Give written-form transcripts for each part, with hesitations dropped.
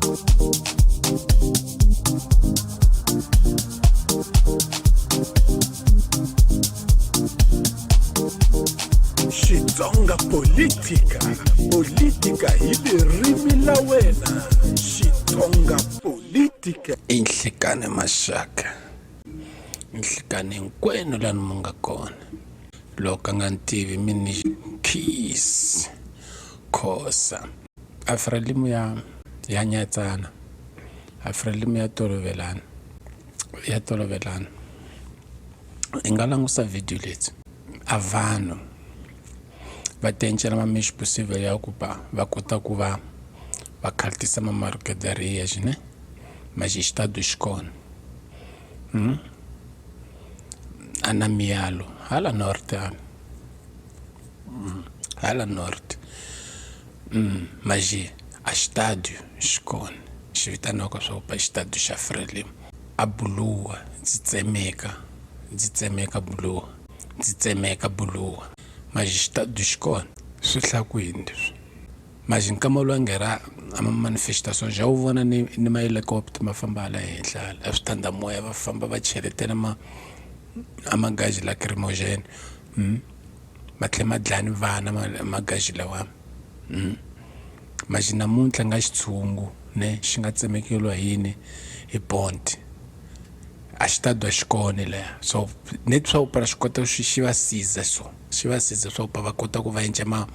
Xitsonga politika hi ririmi la wena. Xitsonga politika. Inhlikane maxaka, inhlikane hinkwenu lani mi nga kona. Loko nga ntivi mini Kiss Khosa. Afrelimu ya nyatsana, afrelimu ya tolovelana, i nga langusa video leti avano va tencela mamishi possível ya ku va kota ku va khaltisa mamarketeria xine majistado xikona ana miyalo hala norte maji a estádio xikona xi vitaniwaka swa pa estádio xa Frelimo a buluwa ndzi tsemeka buluwa maji estádio xikona swi hlakwini leswi maji nkama lo ngera ama manifestation ja u vona ni ma helicopter ma famba hala henhla a switanda moya va famba va cheletela amagaji la lacrimogene matlhema dlani vana magaji lawa maji namuntlha nga xitshungu ne xi nga tsemekeliwa yini hi bond a xitadwa xikone leha so net swa upara xi kota xi va siza swa upa va kota ku va endla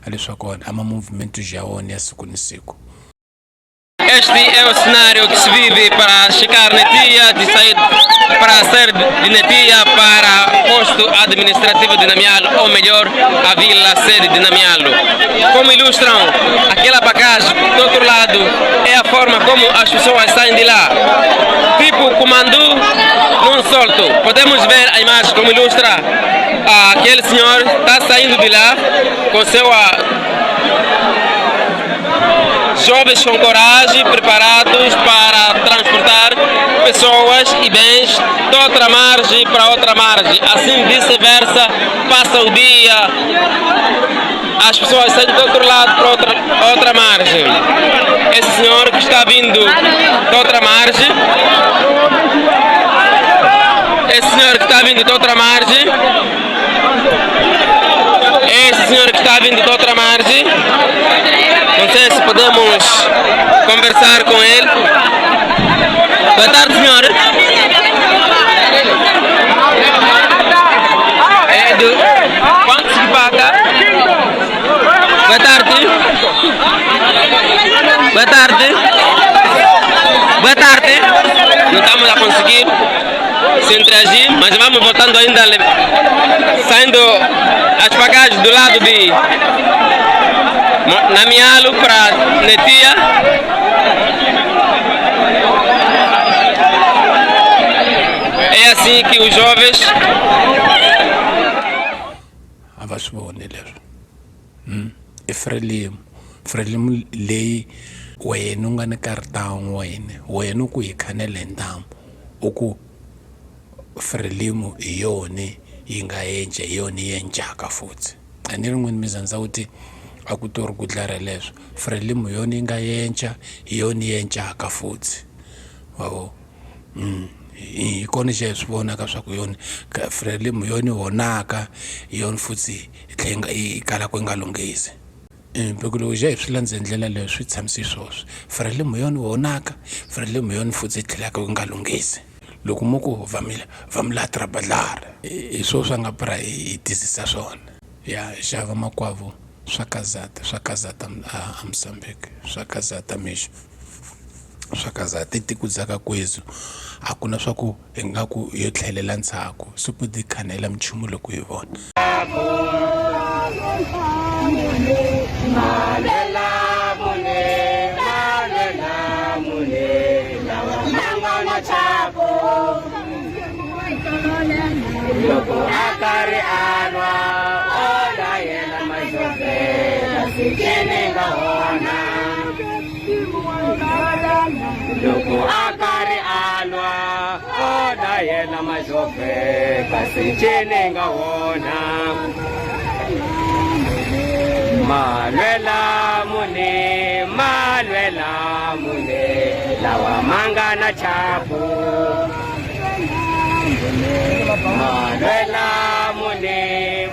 leswaku ama movimento já ya siku ni siku. Este é o cenário que se vive para chegar Netia, de sair para sair de Netia para o posto administrativo de Namialo, ou melhor, a vila sede de Namialo. Como ilustram aquela bagagem do outro lado, é a forma como as pessoas saem de lá. Tipo comando não solto. Podemos ver a imagem como ilustra aquele senhor está saindo de lá com seu jovens com coragem, preparados para transportar pessoas e bens de outra margem para outra margem. Assim vice-versa, passa o dia, as pessoas saem do outro lado para outra margem. Esse senhor que está vindo de outra margem, não sei se podemos conversar com ele. Boa tarde, senhor. É do... Quanto se paga? Boa tarde. Não estamos a conseguir se interagir, mas vamos voltando ainda, saindo as bagagens do lado de Namialo para Netia. É assim que os jovens e Frelimo leyi wena u nga ni kartang wena ku yi khanele ntamu uku Frelimo hi yone yi nga yenja hi yone yenjaka futhi ani rin'wini mizanza uti a ku tori ku dlara leswo Frelimo yone yi nga yenja hi yone yenjaka futhi wabo hi kona je swi vonaka swa ku yone Frelimo yone honaka hi yone futhi tlhenga i kala ku nga lunghisi Pekulo je swi landze ndlela leyi swi tshamisi swoswo Frelimo yone honaka Frelimo yone futhi tlhela ku nga lunghisi loko moko vamilatra badlara hi swo nga pra hi tisisa swona ya xava makwavo swa kazata a Mozambique swa kazata misho swa kazata tikudzaka kwezu a kuna swa ku ingaku yo tlhelela ntsako supu dikhanela mchumu loko hi vona Loko akari anwa ola yena majofela sikenenga ona Loko akari anwa ola yena majofela sikenenga ona Malwela mune mune lawa mangana chapu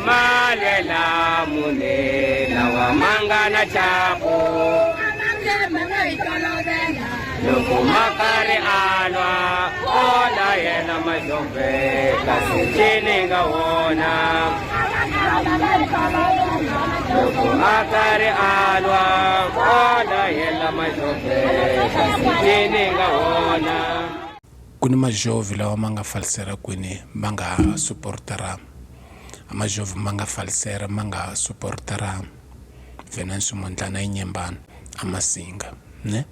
malela mune lawa mangana chapu loko makari alwa ona yena majombe kasi chini nga wona loko makari alwa ona yena majombe kasi chini nga wona. Kuni majovi lawa manga falsera kwini manga supportera amajovi manga falsera manga supportera Venancio Mondlane inyembana amasinga ne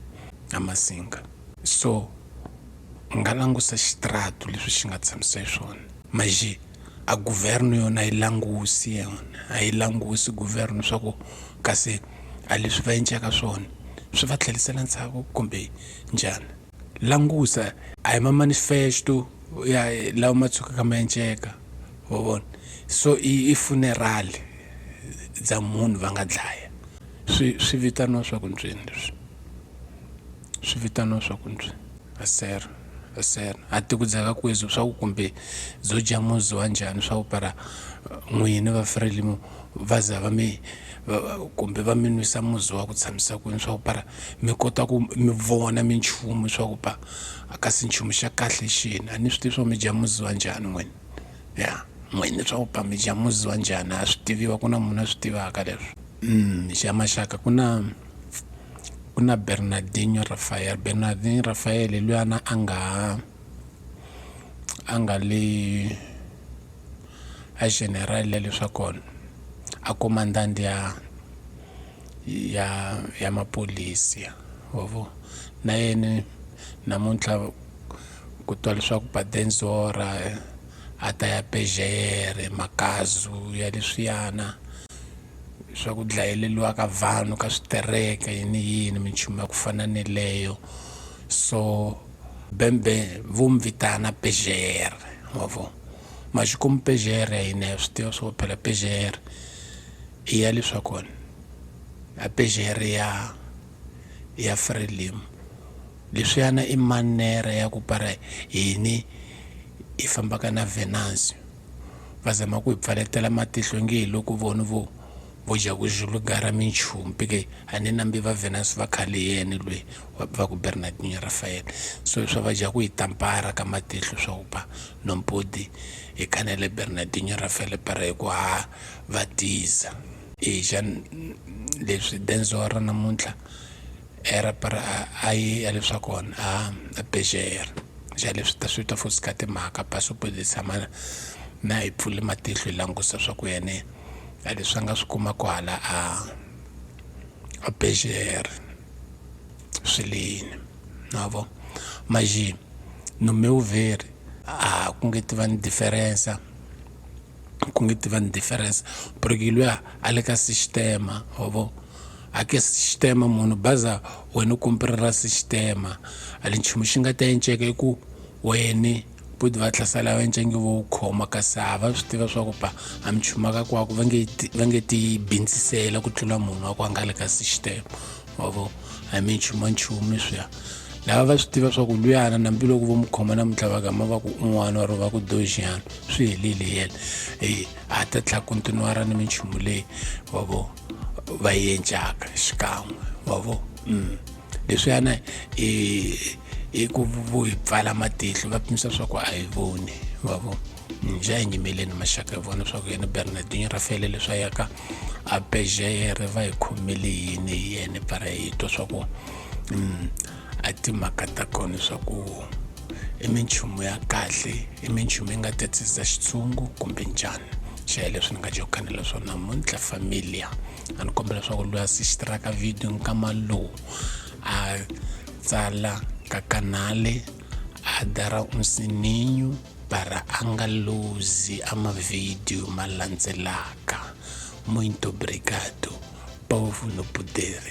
amasinga so nga langusa xitrato leswi xi nga tshamisa swona maji a governo yona yi langusi governo swa ku kasi a leswi va endlaka swona swi va tlhelisela ntshaku kumbe njhani langusa a hi manifesto ya lawa ma tshukaka ma endleka wa vona so i funeral za munhu va nga dlaya swi vitaniwa swa ku ncini leswi swi vitaniwa swa ku ncini asera a ti ku dzaka kwezo swa ku kumbe zo dya muzi wa njhani swa ku para n'wini va Frelimo va za va mi kumbe va mi nwisa muzi wa ku tshamisa kwini swa ku para mi kota ku mi vona minchumu swa ku pa kasi nchumu xa kahle xini a ni swi tivi swa mi dya muzi wa njhani n'wini ya n'wini swa ku pa mi dya muzi wa njhani a swi tiviwa ku na munhu a swi tivaka leswi xa maxaka ku na Bernardinho Rafael luyana a nga le a general ya leswa kona a commandant ya mapolisi wavo na yena namuntlha ku twa leswaku Badenzora a ta ya PGR makazu ya leswiyana swa ku dlayeleliwa ka vanhu ka switereka yini minchumu ya ku fana ni leyo so bembe vumvitana PGR wavo maxikomu PGR ya hina swi tiva swo phela PGR i ya leswa kona a PGR ya Frelimo leswiyana i manera ya ku para hini i fambaka na Venancio va zama ku hi pfaletela matihlo nge hi loko vona vo ja ku julugara minchumu pike a ni nambi va Venancio va khale yena lwe va ku Bernardinho Rafael so swa va ja ku hi tampara ka matihlo swa ku pa nompodi hi kanele Bernardinho Rafael para hi ku va tiza jan leswi Denzora namuntlha era para ai ya leswa kona a PGR ja leswi ta swi ta fosika timhaka paso podisa mana na hi pfule matihlo hi langusa swa ku yene a leswi nga swi kuma kwala a PGR swilini navo maji no meu ver ku nge tiva ni difference porque luya a le ka sistema ovo a ke sistema munhu baza wena u comprera sistema a le nchumu xi nga ta enceka ku wena pudi va tlasala va ncengi vo khoma ka sava swi tiva swa ku pa a minchumu ka kwaku va nge ti bindzisela ku tlula munhu wa ku a nga le ka sistema ovo a minchumu swiya lava va swi tiva swa ku luyana nambiloko vo mu khoma namuntlha va gama va ku un'wana or va ku dojiyana swi helile yena a ta tlha kontinuara ni minchumu leyi wavo va yi endlaka xikan'we wavo leswiyana i ku hi pfala matihlo va pimisa swa ku a hi voni wavo njha hi nyimeleni maxaka hi vona swa ku yena Bernardinho Rafael leswi a yaka a PGR va hi khomele yini hi yena para hi twa swa ku a timhaka ta kona swa ku i minchumu ya kahle i minchumu yi nga tatisa xitshungu kumbe njhani xa leswi ni nga jokanela swona namuntlha familia a ni kombela swa ku loyi a sixitiraka video nkama lowu a tsala ka kanale a dara sininho para a nga luzi amavideo ma landzelaka. Muito obrigado, povo no poder.